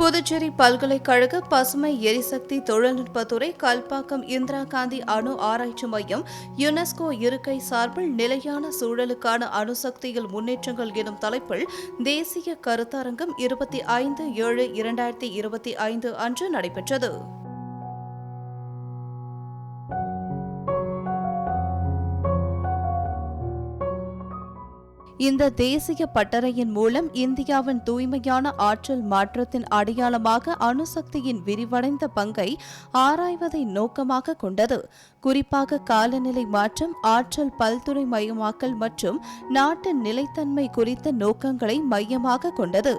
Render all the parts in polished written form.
புதுச்சேரி பல்கலைக்கழக பசுமை எரிசக்தி தொழில்நுட்பத்துறை கல்பாக்கம் இந்திரா காந்தி அணு ஆராய்ச்சி மையம் யுனெஸ்கோ இருக்கை சார்பில் நிலையான சூழலுக்கான அணுசக்தியில் முன்னேற்றங்கள் எனும் தலைப்பில் தேசிய கருத்தரங்கம் 25/7/2025 அன்று நடைபெற்றது. இந்த தேசிய பட்டறையின் மூலம் இந்தியாவின் தூய்மையான ஆற்றல் மாற்றத்தின் அடையாளமாக அணுசக்தியின் விரிவடைந்த பங்கை ஆராய்வதை நோக்கமாக கொண்டது. குறிப்பாக காலநிலை மாற்றம், ஆற்றல் பல்துறை மயமாக்கல் மற்றும் நாட்டின் நிலைத்தன்மை குறித்த நோக்கங்களை மையமாக கொண்டது.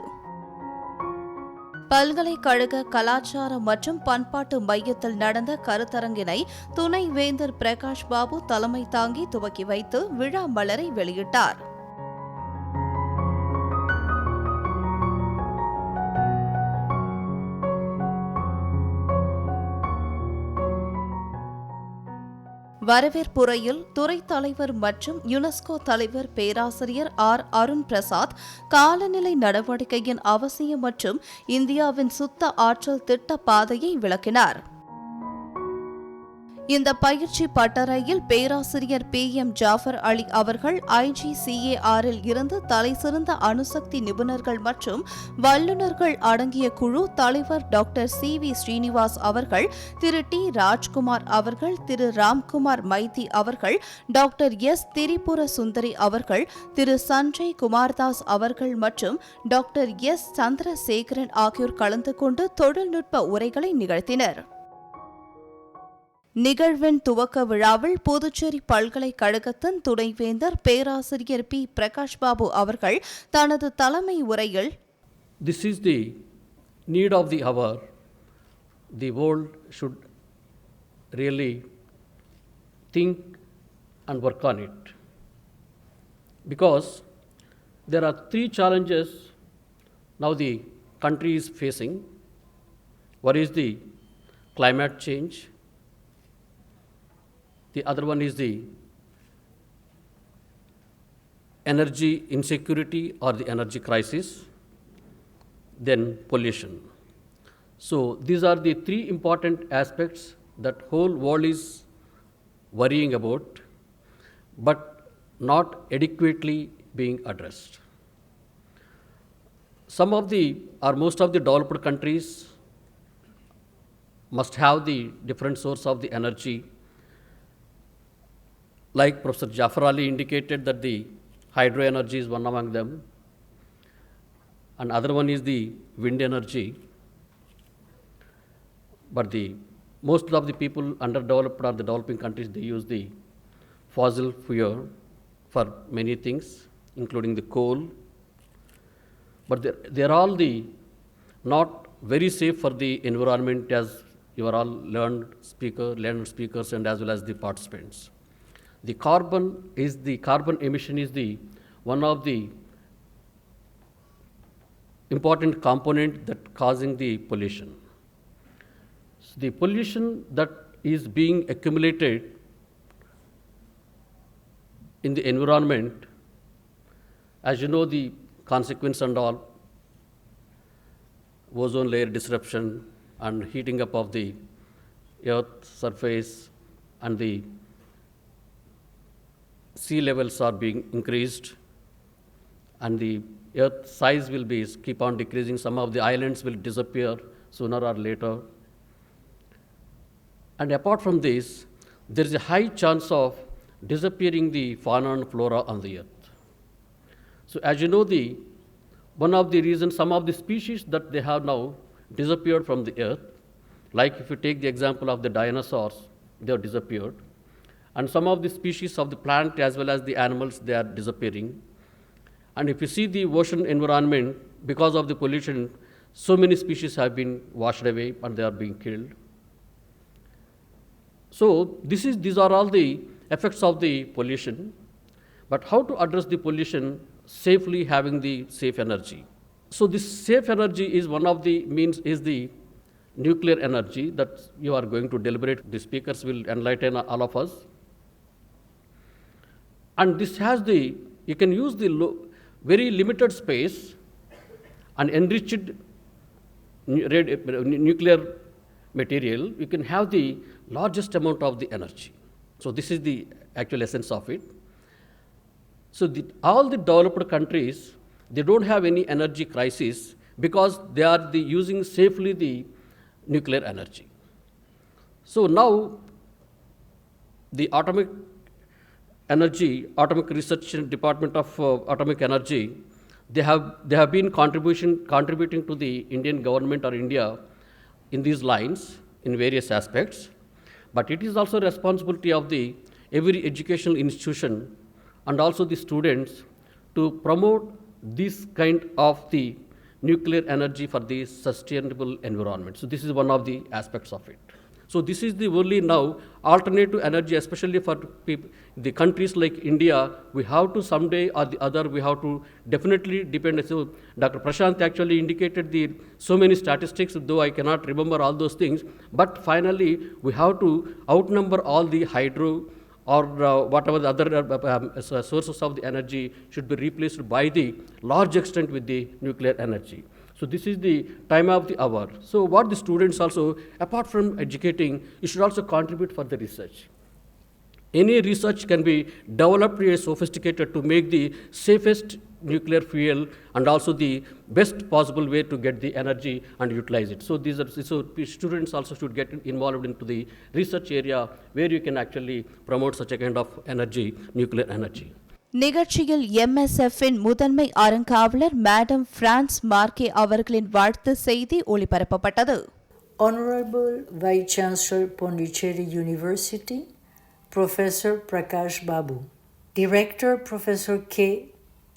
பல்கலைக்கழக கலாச்சார மற்றும் பண்பாட்டு மையத்தில் நடந்த கருத்தரங்கினை துணை வேந்தர் பிரகாஷ் பாபு தலைமை தாங்கி துவக்கி வைத்து விழா மலரை வெளியிட்டார். வரவேற்புரையில் துறை தலைவர் மற்றும் யுனெஸ்கோ தலைவர் பேராசிரியர் ஆர். அருண் பிரசாத் காலநிலை நடவடிக்கையின் அவசியம் மற்றும் இந்தியாவின் சுத்த ஆற்றல் திட்ட பாதையை விளக்கினார். இந்த பயிற்சி பட்டறையில் பேராசிரியர் PM ஜாஃபர் அலி அவர்கள் IGCARல் இருந்து தலைசிறந்த அணுசக்தி நிபுணர்கள் மற்றும் வல்லுநர்கள் அடங்கிய குழு தலைவர் டாக்டர் CV ஸ்ரீனிவாஸ் அவர்கள், திரு T. ராஜ்குமார் அவர்கள், திரு ராம்குமார் மைதி அவர்கள், டாக்டர் S. திரிபுர சுந்தரி அவர்கள், திரு சஞ்சய் குமார்தாஸ் அவர்கள் மற்றும் டாக்டர் S. சந்திரசேகரன் ஆகியோர் கலந்து கொண்டு தொழில்நுட்ப உரைகளை நிகழ்த்தினர். நிகழ்வின் துவக்க விழாவில் புதுச்சேரி பல்கலைக்கழகத்தின் துணைவேந்தர் பேராசிரியர் P. பிரகாஷ் பாபு அவர்கள் தனது தலைமை உரையில், This is the need of the hour. The world should really think and work on it. Because there are three challenges now the country is facing. One is the climate change. The other one is the energy insecurity or the energy crisis, then pollution. So these are the three important aspects that whole world is worrying about, but not adequately being addressed. Some of the or most of the developed countries must have the different source of the energy. Like Professor Jafar Ali indicated that the hydro energy is one among them, and other one is the wind energy. But the most of the people underdeveloped or the developing countries, they use the fossil fuel for many things, including the coal. But they're all the not very safe for the environment, as you are all learned speakers and as well as the participants. The carbon emission is the one of the important component that causing the pollution. So the pollution that is being accumulated in the environment, as you know, the consequence and all, ozone layer disruption and heating up of the earth surface, and the sea levels are being increased, and the earth size will be keep on decreasing. Some of the islands will disappear sooner or later. And apart from this, there is a high chance of disappearing the fauna and flora on the earth. So as you know, one of the reasons some of the species that they have now disappeared from the earth, like if you take the example of the dinosaurs, they have disappeared. And some of the species of the plant as well as the animals, they are disappearing. And if you see the ocean environment, because of the pollution, so many species have been washed away and they are being killed. So these are all the effects of the pollution. But how to address the pollution safely, having the safe energy? So this safe energy is one of the means is the nuclear energy that you are going to deliberate. The speakers will enlighten all of us. And this has you can use the very limited space and enriched nuclear material, you can have the largest amount of the energy. So this is the actual essence of it. So all the developed countries, they don't have any energy crisis because they are using safely the nuclear energy. So now the atomic research department of atomic energy, they have been contributing to the Indian government or India in these lines in various aspects. But it is also responsibility of the every educational institution and also the students to promote this kind of the nuclear energy for the sustainable environment. So this is one of the aspects of it. So this is the only now alternative energy, especially for the countries like India. We have to someday or the other, we have to definitely depend. So Dr. Prashant actually indicated so many statistics, though I cannot remember all those things. But finally, we have to outnumber all the hydro or whatever the other sources of the energy should be replaced by the large extent with the nuclear energy. So this is the time of the hour. So what the students also, apart from educating, you should also contribute for the research. Any research can be developed and sophisticated to make the safest nuclear fuel and also the best possible way to get the energy and utilize it. So students also should get involved into the research area where you can actually promote such a kind of energy, nuclear energy. நிகழ்ச்சியில் MSF-இன் முதன்மை அறங்காவலர் madam France மார்க்கே அவர்களின் வாழ்த்து செய்தி ஒளிபரப்பப்பட்டது. Honorable Vice Chancellor Pondicherry University, Professor Prakash Babu, Director Professor K.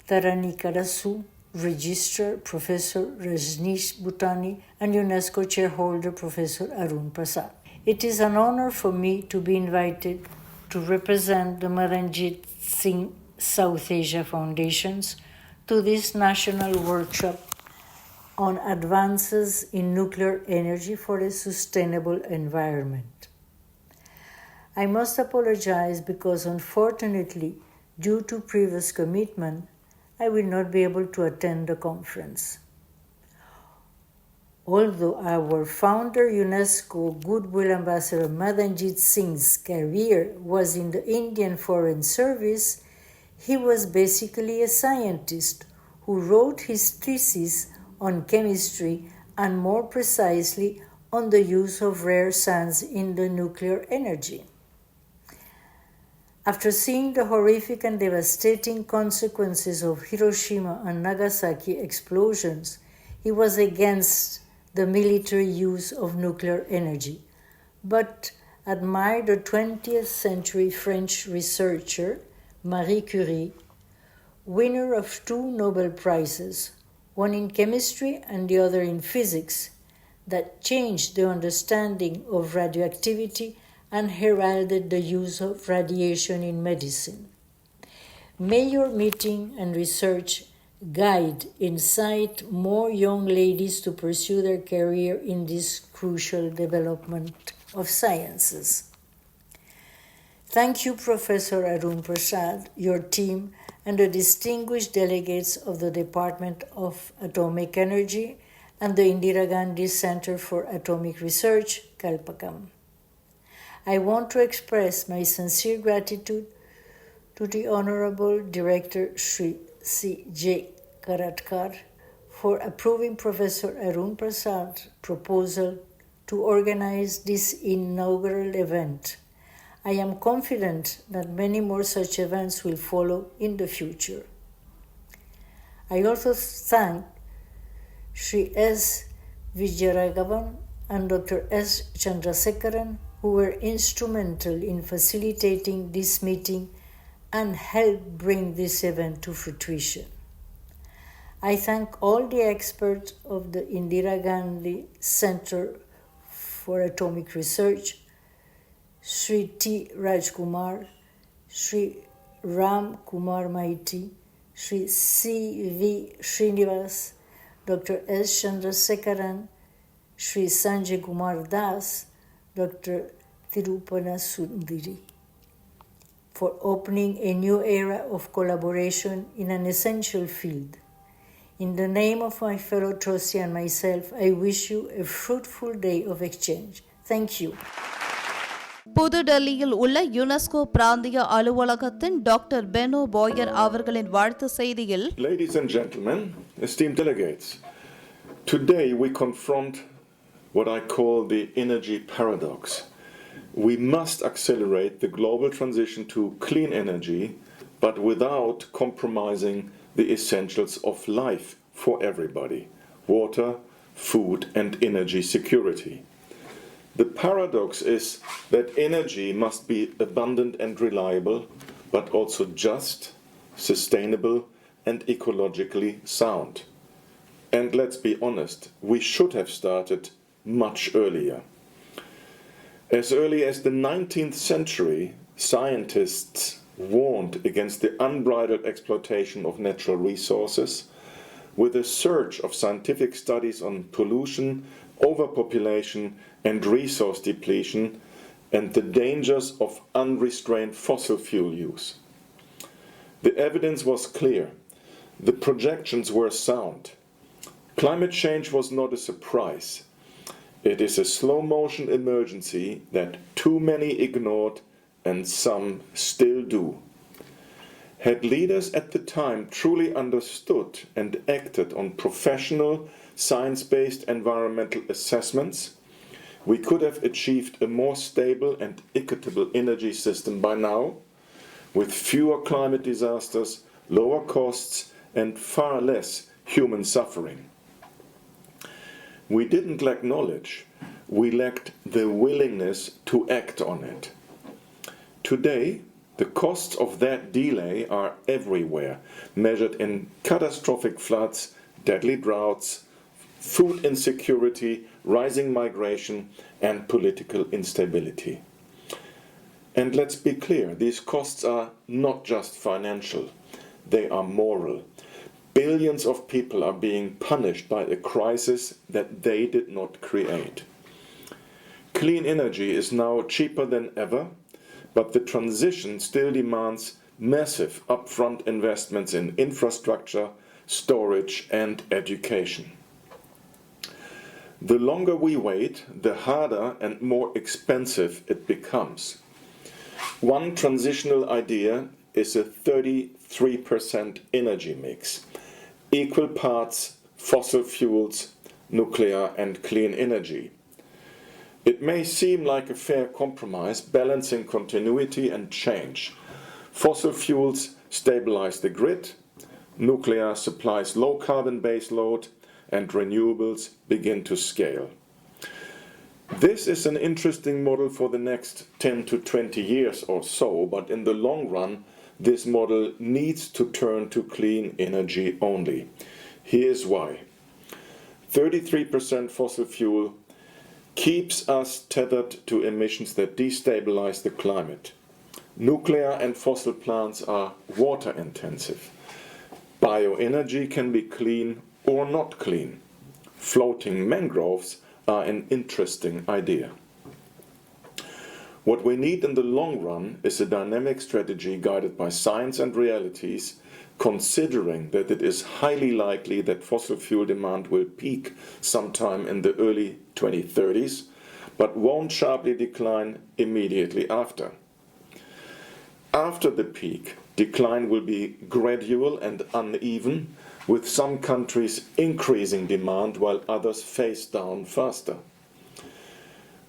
Taranikasu, Registrar Professor Rajneesh Bhutani, and UNESCO Chairholder Professor Arun Prasad. It is an honor for me to be invited to represent the Maranjit Singh South Asia Foundations to this national workshop on advances in nuclear energy for a sustainable environment. I must apologize because unfortunately, due to previous commitment, I will not be able to attend the conference. Although our founder UNESCO Goodwill Ambassador Madanjit Singh's career was in the Indian Foreign Service, he was basically a scientist who wrote his thesis on chemistry and more precisely on the use of rare sands in the nuclear energy. After seeing the horrific and devastating consequences of Hiroshima and Nagasaki explosions, he was against the military use of nuclear energy, but admired the 20th century French researcher Marie Curie, winner of 2 Nobel Prizes, one in chemistry and the other in physics, that changed the understanding of radioactivity and heralded the use of radiation in medicine. May your meeting and research guide, incite more young ladies to pursue their career in this crucial development of sciences. Thank you, Professor Arun Prasad, your team, and the distinguished delegates of the Department of Atomic Energy and the Indira Gandhi Center for Atomic Research, Kalpakam. I want to express my sincere gratitude to the Honorable Director Sri C.J. Karatkar for approving Professor Arun Prasad's proposal to organize this inaugural event. I am confident that many more such events will follow in the future. I also thank Sri S. Vijayaraghavan and Dr. S. Chandrasekharan, who were instrumental in facilitating this meeting and helped bring this event to fruition. I thank all the experts of the Indira Gandhi Center for Atomic Research, Sri T. Rajkumar, Sri Ram Kumar Maiti, Sri C. V. Srinivas, Dr. S. Chandrasekharan, Sri Sanjay Kumar Das, Dr. Tirupana Sundari, for opening a new era of collaboration in an essential field. In the name of my fellow trustee and myself, I wish you a fruitful day of exchange. Thank you. புதுடெல்லியில் உள்ள UNESCO பிராந்திய அலுவலகத்தின் doctor Beno Boer அவர்களின் வாழ்த்து செய்தியில், Ladies and gentlemen, esteemed delegates, today we confront what I call the energy paradox. We must accelerate the global transition to clean energy, but without compromising the essentials of life for everybody: water, food, and energy security. The paradox is that energy must be abundant and reliable, but also just, sustainable, and ecologically sound. And let's be honest, we should have started much earlier. As early as the 19th century, scientists warned against the unbridled exploitation of natural resources, with a surge of scientific studies on pollution, overpopulation, and resource depletion, and the dangers of unrestrained fossil fuel use. The evidence was clear. The projections were sound. Climate change was not a surprise. It is a slow-motion emergency that too many ignored and some still do. Had leaders at the time truly understood and acted on professional, science-based environmental assessments, we could have achieved a more stable and equitable energy system by now, with fewer climate disasters, lower costs, and far less human suffering. We didn't lack knowledge, we lacked the willingness to act on it. Today, the costs of that delay are everywhere, measured in catastrophic floods, deadly droughts, food insecurity, rising migration, and political instability. And let's be clear, these costs are not just financial, they are moral. Billions of people are being punished by a crisis that they did not create. Clean energy is now cheaper than ever, but the transition still demands massive upfront investments in infrastructure, storage, and education. The longer we wait, the harder and more expensive it becomes. One transitional idea is a 33% energy mix, equal parts fossil fuels, nuclear, and clean energy. It may seem like a fair compromise, balancing continuity and change. Fossil fuels stabilize the grid, nuclear supplies low-carbon baseload, and renewables begin to scale. This is an interesting model for the next 10 to 20 years or so, but in the long run, this model needs to turn to clean energy only. Here's why. 33% fossil fuel keeps us tethered to emissions that destabilize the climate. Nuclear and fossil plants are water intensive. Bioenergy can be clean or not clean. Floating mangroves are an interesting idea. What we need in the long run is a dynamic strategy guided by science and realities, considering that it is highly likely that fossil fuel demand will peak sometime in the early 2030s, but won't sharply decline immediately after. After the peak, decline will be gradual and uneven, with some countries increasing demand while others phase down faster.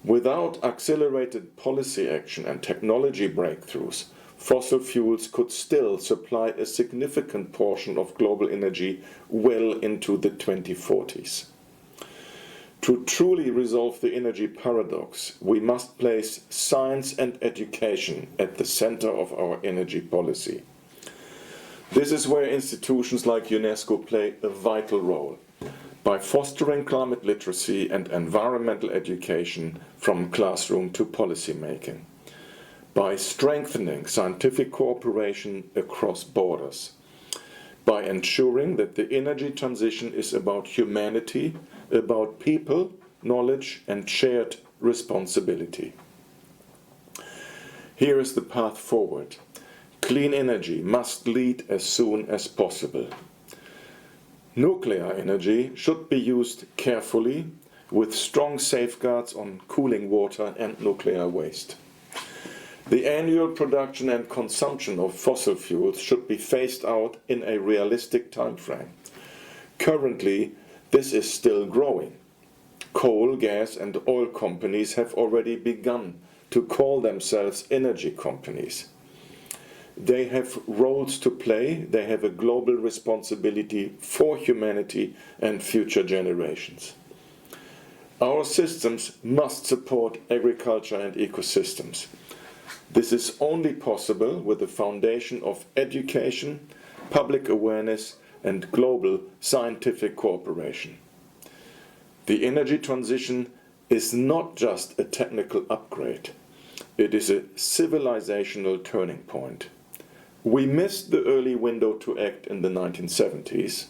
Without accelerated policy action and technology breakthroughs, fossil fuels could still supply a significant portion of global energy well into the 2040s. To truly resolve the energy paradox, we must place science and education at the center of our energy policy. This is where institutions like UNESCO play a vital role, by fostering climate literacy and environmental education from classroom to policy making, by strengthening scientific cooperation across borders, by ensuring that the energy transition is about humanity, about people, knowledge, and shared responsibility. Here is the path forward. Clean energy must lead as soon as possible. Nuclear energy should be used carefully with strong safeguards on cooling water and nuclear waste. The annual production and consumption of fossil fuels should be phased out in a realistic time frame. Currently, this is still growing. Coal, gas and oil companies have already begun to call themselves energy companies. They have roles to play. They have a global responsibility for humanity and future generations. Our systems must support agriculture and ecosystems. This is only possible with the foundation of education, public awareness, and global scientific cooperation. The energy transition is not just a technical upgrade. It is a civilizational turning point. We missed the early window to act in the 1970s.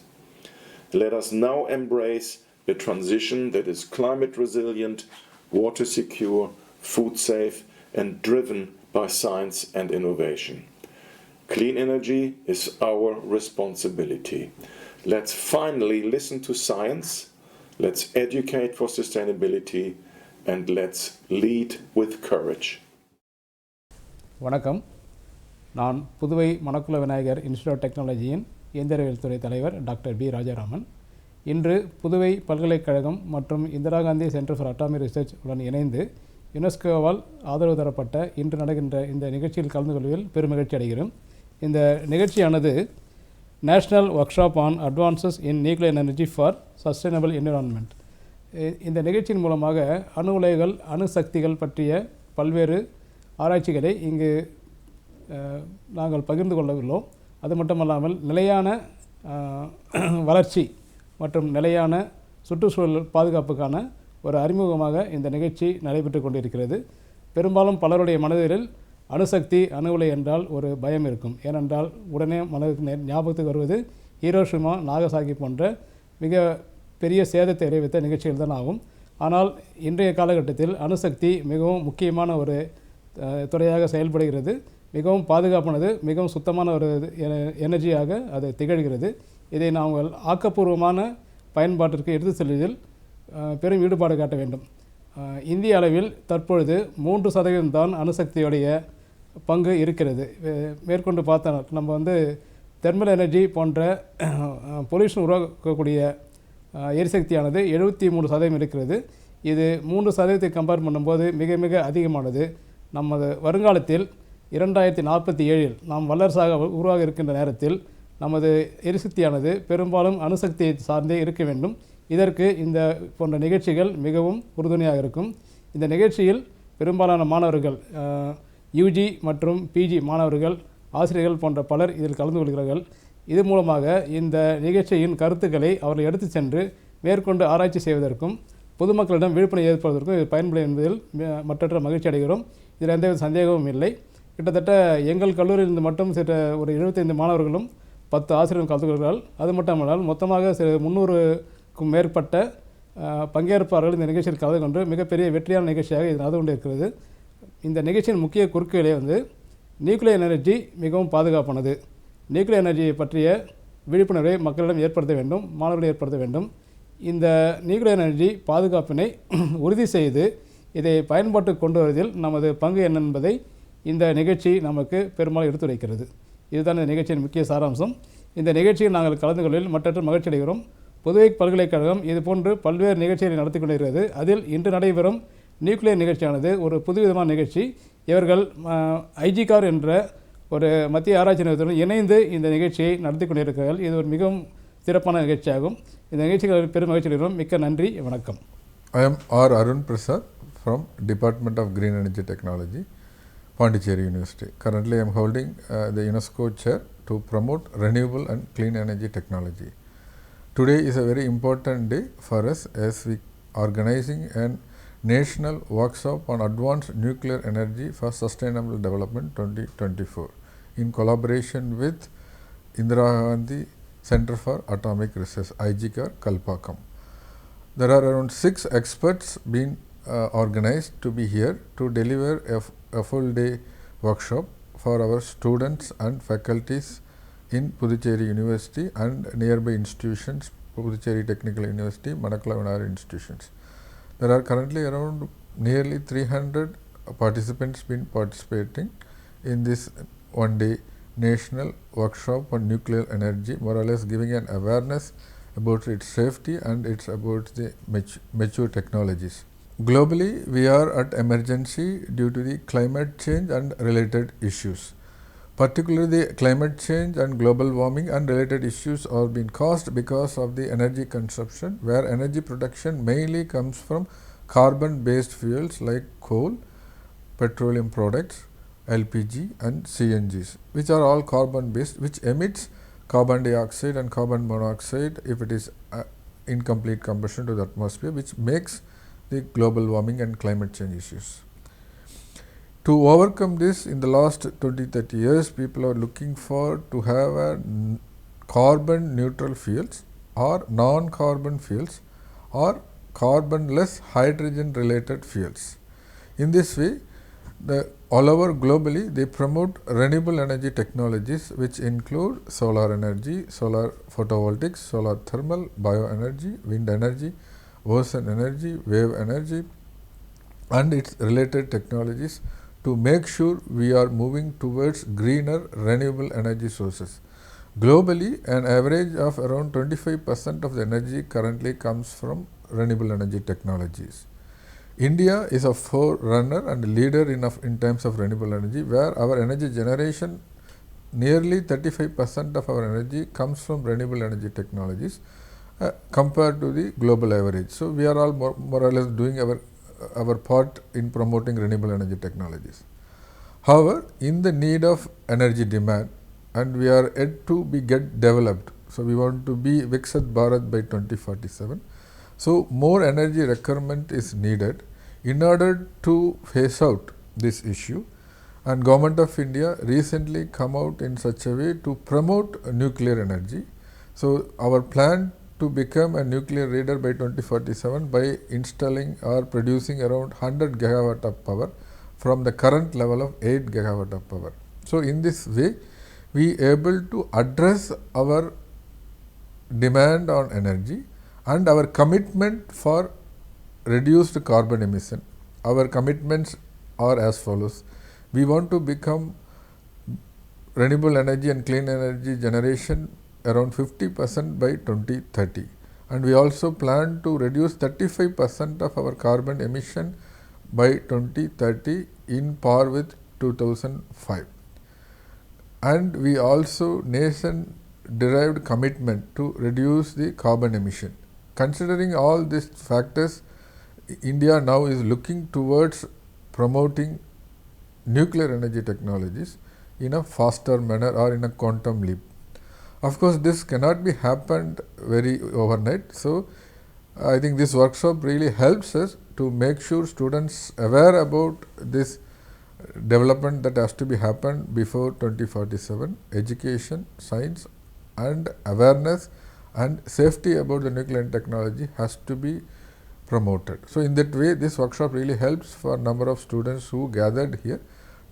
Let us now embrace a transition that is climate resilient, water secure, food safe, and driven by science and innovation. Clean energy is our responsibility. Let's finally listen to science, let's educate for sustainability, and let's lead with courage. வணக்கம். நான் Puduvai Manakula Vinayagar institute of டெக்னாலஜியின் இயந்திரவியல் துறை தலைவர் doctor B Rajaraman. இன்று புதுவை பல்கலைக்கழகம் மற்றும் Indira Gandhi centre for atomic research உடன் இணைந்து யுனெஸ்கோவால் ஆதரவு தரப்பட்ட இன்று நடக்கின்ற இந்த நிகழ்ச்சியில் கலந்து கொள்வதில் பெருமகிழ்ச்சி அடைகிறோம். இந்த நிகழ்ச்சியானது national work shop on advances in nuclear energy for sustainable environment. இந்த நிகழ்ச்சியின் மூலமாக அணு உலைகள், அணு சக்திகள் பற்றிய பல்வேறு ஆராய்ச்சிகளை இங்கு நாங்கள் பகிர்ந்து கொள்ளவுள்ளோம். அது மட்டுமல்லாமல் நிலையான வளர்ச்சி மற்றும் நிலையான சுற்றுச்சூழல் பாதுகாப்புக்கான ஒரு அறிமுகமாக இந்த நிகழ்ச்சி நடைபெற்று கொண்டிருக்கிறது. பெரும்பாலும் பலருடைய மனதில் அணுசக்தி, அணு உலை என்றால் ஒரு பயம் இருக்கும். ஏனென்றால் உடனே மனதுக்கு ஞாபகத்துக்கு வருவது ஹீரோஷிமா, நாகசாகி போன்ற மிக பெரிய சேதத்தை விளைவித்த நிகழ்ச்சிகள் தான் ஆகும். ஆனால் இன்றைய காலகட்டத்தில் அணுசக்தி மிகவும் முக்கியமான ஒரு துறையாக செயல்படுகிறது. மிகவும் பாதுகாப்பானது, மிகவும் சுத்தமான ஒரு எனர்ஜியாக அது திகழ்கிறது. இதை நாங்கள் ஆக்கப்பூர்வமான பயன்பாட்டிற்கு எடுத்து செல்வதில் பெரும் ஈடுபாடு காட்ட வேண்டும். இந்திய அளவில் தற்பொழுது 3% தான் அணுசக்தியுடைய பங்கு இருக்கிறது. மேற்கொண்டு பார்த்தோம், நம்ம தெர்மல் எனர்ஜி போன்ற பொல்யூஷன் உருவாக்கக்கூடிய எரிசக்தியானது 73% இருக்கிறது. இது 3% கம்பேர் பண்ணும்போது மிக மிக அதிகமானது. நமது வருங்காலத்தில் 2047 நாம் வல்லரசாக உருவாக இருக்கின்ற நேரத்தில் நமது எரிசக்தியானது பெரும்பாலும் அணுசக்தியை சார்ந்தே இருக்க வேண்டும். இதற்கு இந்த போன்ற நிகழ்ச்சிகள் மிகவும் உறுதுணையாக இருக்கும். இந்த நிகழ்ச்சியில் பெரும்பாலான மாணவர்கள், யூஜி மற்றும் பிஜி மாணவர்கள், ஆசிரியர்கள் போன்ற பலர் இதில் கலந்து கொள்கிறார்கள். இது மூலமாக இந்த நிகழ்ச்சியின் கருத்துக்களை அவர்கள் எடுத்து சென்று மேற்கொண்டு ஆராய்ச்சி செய்வதற்கும் பொதுமக்களிடம் விழிப்புணர்வு ஏற்படுவதற்கும் இது பயன்படும் என்பதில் மற்றற்ற மகிழ்ச்சி அடைகிறோம். இதில் எந்தவித சந்தேகமும் இல்லை. கிட்டத்தட்ட எங்கள் கல்லூரியிலிருந்து மட்டும் ஒரு 75 மாணவர்களும் 10 ஆசிரியர்கள் கலந்து கொள்கிறார்கள். அது மட்டுமல்லால் மொத்தமாக 300க்கும் மேற்பட்ட பங்கேற்பாளர்கள் இந்த நிகழ்ச்சியில் கலந்து கொண்டு மிகப்பெரிய வெற்றியான நிகழ்ச்சியாக இது நடந்து கொண்டு இருக்கிறது. இந்த நிகழ்ச்சியின் முக்கிய குறுக்குகளே நியூக்ளியர் எனர்ஜி மிகவும் பாதுகாப்பானது. நியூக்ளியர் எனர்ஜியை பற்றிய விழிப்புணர்வை மக்களிடம் ஏற்படுத்த வேண்டும், மாணவர்களிடம் ஏற்படுத்த வேண்டும். இந்த நியூக்ளியர் எனர்ஜி பாதுகாப்பினை உறுதி செய்து இதை பயன்பாட்டுக்கு கொண்டு வருவதில் நமது பங்கு என்ன என்பதை இந்த நிகழ்ச்சி நமக்கு பெரும்பாலும் எடுத்துரைக்கிறது. இதுதான் இந்த நிகழ்ச்சியின் முக்கிய சாராம்சம். இந்த நிகழ்ச்சியில் நாங்கள் கலந்து கொள்வதில் மற்றற்ற மகிழ்ச்சி அடைகிறோம். புதுவை பல்கலைக்கழகம் இதுபோன்று பல்வேறு நிகழ்ச்சிகளை நடத்தி கொண்டிருக்கிறது. அதில் இன்று நடைபெறும் நியூக்ளியர் நிகழ்ச்சியானது ஒரு புதுவிதமான நிகழ்ச்சி. இவர்கள் 𝐼GCAR என்ற ஒரு மத்திய ஆராய்ச்சி நிறுவனத்துடன் இணைந்து இந்த நிகழ்ச்சியை நடத்தி கொண்டிருக்கிறார்கள். இது ஒரு மிகவும் சிறப்பான நிகழ்ச்சியாகும். இந்த நிகழ்ச்சிகளில் பெரும் மகிழ்ச்சி அடைகிறோம். மிக்க நன்றி, வணக்கம். I am R. Arun Prasad from Department of Green Energy Technology, Pondicherry University. Currently, I am holding the UNESCO chair to promote renewable and clean energy technology. Today is a very important day for us as we organizing a national workshop on advanced nuclear energy for sustainable development 2024 in collaboration with Indira Gandhi Center for Atomic Research, 𝐼GCAR, Kalpakkam. There are around 6 experts being organized to be here to deliver a full day workshop for our students and faculties in Puducherry University and nearby institutions, Puducherry Technical University, Manakula Vinayar institutions. There are currently around nearly 300 participants been participating in this one-day national workshop on nuclear energy, more or less giving an awareness about its safety and its about the mature technologies. Globally, we are at emergency due to the climate change and related issues. Particularly, the climate change and global warming and related issues are being caused because of the energy consumption, where energy production mainly comes from carbon-based fuels like coal, petroleum products, LPG and CNGs, which are all carbon-based, which emits carbon dioxide and carbon monoxide if it is incomplete combustion to the atmosphere, which makes the global warming and climate change issues. To overcome this, in the last 20-30 years, people are looking for to have a carbon neutral fuels or non-carbon fuels or carbonless hydrogen related fuels. In this way, all over globally, they promote renewable energy technologies which include solar energy, solar photovoltaics, solar thermal, bioenergy, wind energy, ocean energy, wave energy and its related technologies to make sure we are moving towards greener renewable energy sources. Globally, an average of around 25% of the energy currently comes from renewable energy technologies. India is a forerunner and leader in terms of renewable energy, where our energy generation, nearly 35% of our energy comes from renewable energy technologies compared to the global average. So, we are all more or less doing our part in promoting renewable energy technologies. However, in the need of energy demand, and we are yet to get developed. So, we want to be Viksit Bharat by 2047. So, more energy requirement is needed in order to phase out this issue, and Government of India recently come out in such a way to promote nuclear energy. So, our plan to become a nuclear leader by 2047 by installing or producing around 100 gigawatt of power from the current level of 8 gigawatt of power. So, in this way, we able to address our demand on energy and our commitment for reduced carbon emission. Our commitments are as follows. We want to become renewable energy and clean energy generation around 50% by 2030, and we also plan to reduce 35% of our carbon emission by 2030 in par with 2005. And we also nation derived commitment to reduce the carbon emission. Considering all these factors, India now is looking towards promoting nuclear energy technologies in a faster manner or in a quantum leap. Of course, this cannot be happened very overnight. So, I think this workshop really helps us to make sure students aware about this development that has to be happened before 2047, education, science and awareness and safety about the nuclear technology has to be promoted. So, in that way, this workshop really helps for a number of students who gathered here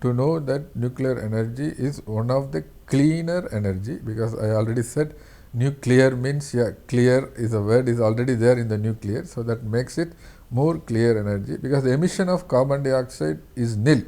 to know that nuclear energy is one of the cleaner energy, because I already said nuclear means, clear is a word is already there in the nuclear. So, that makes it more clear energy, because the emission of carbon dioxide is nil.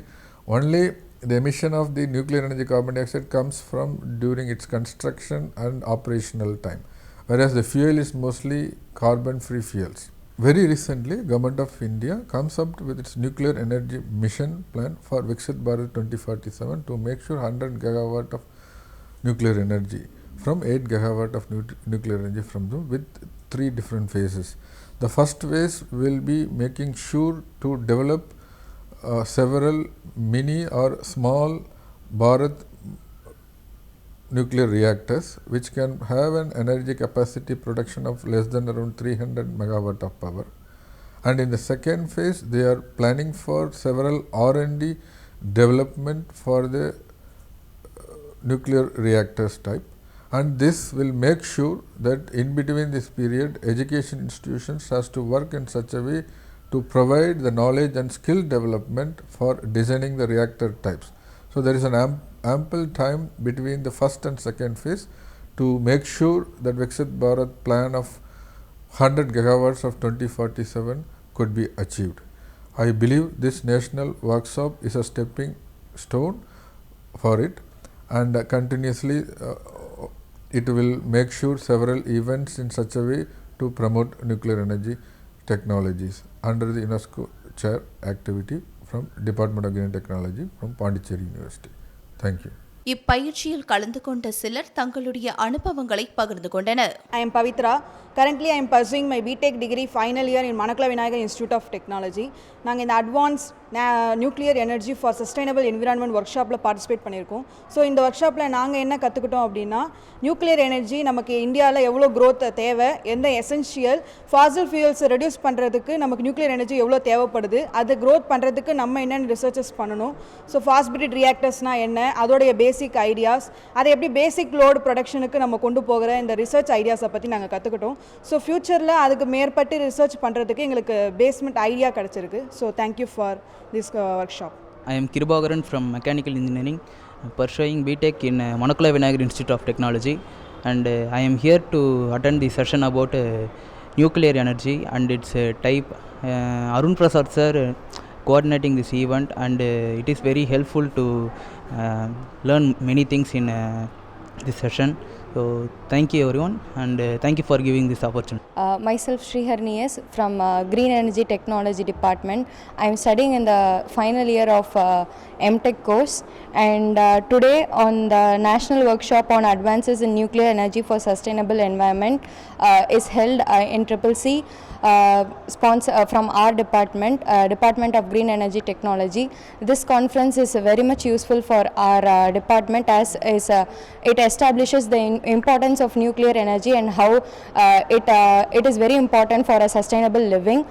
Only the emission of the nuclear energy carbon dioxide comes from during its construction and operational time, whereas the fuel is mostly carbon free fuels. Very recently, Government of India comes up with its nuclear energy mission plan for Viksit Bharat 2047 to make sure 100 gigawatt of nuclear energy from 8 gigawatt of nuclear energy from them, with 3 different phases. The first phase will be making sure to develop several mini or small Bharat nuclear reactors which can have an energy capacity production of less than around 300 megawatt of power. And in the second phase, they are planning for several R&D development for the nuclear reactors type, and this will make sure that in between this period, education institutions has to work in such a way to provide the knowledge and skill development for designing the reactor types. So, there is an ample time between the first and second phase to make sure that Viksit Bharat plan of 100 gigawatts of 2047 could be achieved. I believe this national workshop is a stepping stone for it, and continuously it will make sure several events in such a way to promote nuclear energy technologies under the UNESCO chair activity from Department of Green Technology from Pondicherry University. Thank you. இப்பயிற்சியில் கலந்து கொண்ட சிலர் தங்களுடைய அனுபவங்களை பகிர்ந்து கொண்டனர். I am Pavitra. Currently, I am pursuing my BTech degree final year in Manakula Vinayagar Institute of Technology. நாங்கள் இந்த advance nuclear energy for sustainable environment work ஷாப்பில் பார்ட்டிசிபேட் பண்ணியிருக்கோம். ஸோ இந்த ஒர்க் ஷாப்பில் நாங்கள் என்ன கற்றுக்கிட்டோம் அப்படின்னா, நியூக்ளியர் எனர்ஜி நமக்கு இந்தியாவில் எவ்வளோ க்ரோத் தேவை, எந்த எசென்ஷியல் ஃபாசில் ஃபியூல்ஸை ரெடியூஸ் பண்ணுறதுக்கு நமக்கு நியூக்ளியர் எனர்ஜி எவ்வளோ தேவைப்படுது, அது க்ரோத் பண்ணுறதுக்கு நம்ம என்னென்ன ரிசர்ச்சஸ் பண்ணணும், ஸோ ஃபாஸ்ட் பிரிட் ரியாக்டர்ஸ்னால் என்ன, அதோடைய பேசிக் ஐடியாஸ், அதை எப்படி பேசிக் லோடு ப்ரொடக்ஷனுக்கு நம்ம கொண்டு போகிற இந்த ரிசர்ச் ஐடியாஸை பற்றி நாங்கள் கற்றுக்கிட்டோம். ஸோ ஃப்யூச்சரில் அதுக்கு மேற்பட்டு ரிசர்ச் பண்ணுறதுக்கு எங்களுக்கு பேஸ்மெண்ட் ஐடியா கிடச்சிருக்கு. So thank you for this workshop. I am Kirubagaran from Mechanical Engineering, pursuing BTech in Manakula Vinayagar Institute of Technology, and I am here to attend the session about nuclear energy and its type. Arun Prasad sir coordinating this event, and it is very helpful to learn many things in this session. So thank you everyone, and thank you for giving this opportunity. Myself Sriharni S from Green Energy Technology Department. I am studying in the final year of MTech course, and today on the National Workshop on Advances in Nuclear Energy for Sustainable Environment is held in CCC sponsor from our department, Department of Green Energy Technology. This conference is very much useful for our department, as it establishes the importance of nuclear energy and how it is very important for a sustainable living.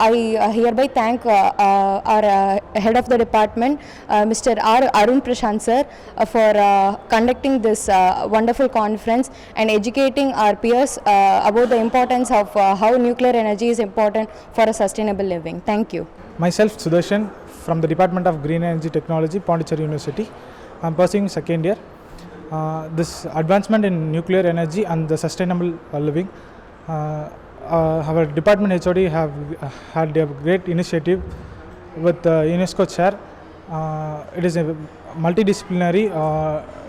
I hereby thank our head of the department, Mr. Arun Prashant sir, for conducting this wonderful conference and educating our peers about the importance of how nuclear energy is important for a sustainable living. Thank you. Myself Sudarshan from the Department of Green Energy Technology, Pondicherry University. I am pursuing second year. This advancement in nuclear energy and the sustainable living, our department HOD have had a great initiative with the UNESCO chair. It is a multidisciplinary,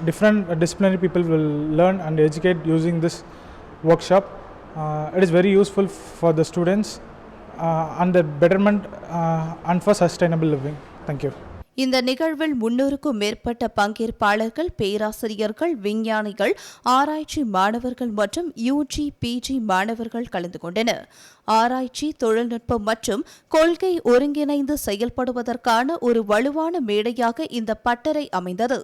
different disciplinary people will learn and educate using this workshop. It is very useful for the students and the betterment and for sustainable living. Thank you. இந்த நிகழ்வில் 300க்கும் மேற்பட்ட பங்கேற்பாளர்கள், பேராசிரியர்கள், விஞ்ஞானிகள், ஆராய்ச்சி மாணவர்கள் மற்றும் UG, PG மாணவர்கள் கலந்து கொண்டனர். ஆராய்ச்சி, தொழில்நுட்பம் மற்றும் கொள்கை ஒருங்கிணைந்து செயல்படுவதற்கான ஒரு வலுவான மேடையாக இந்த பட்டறை அமைந்தது.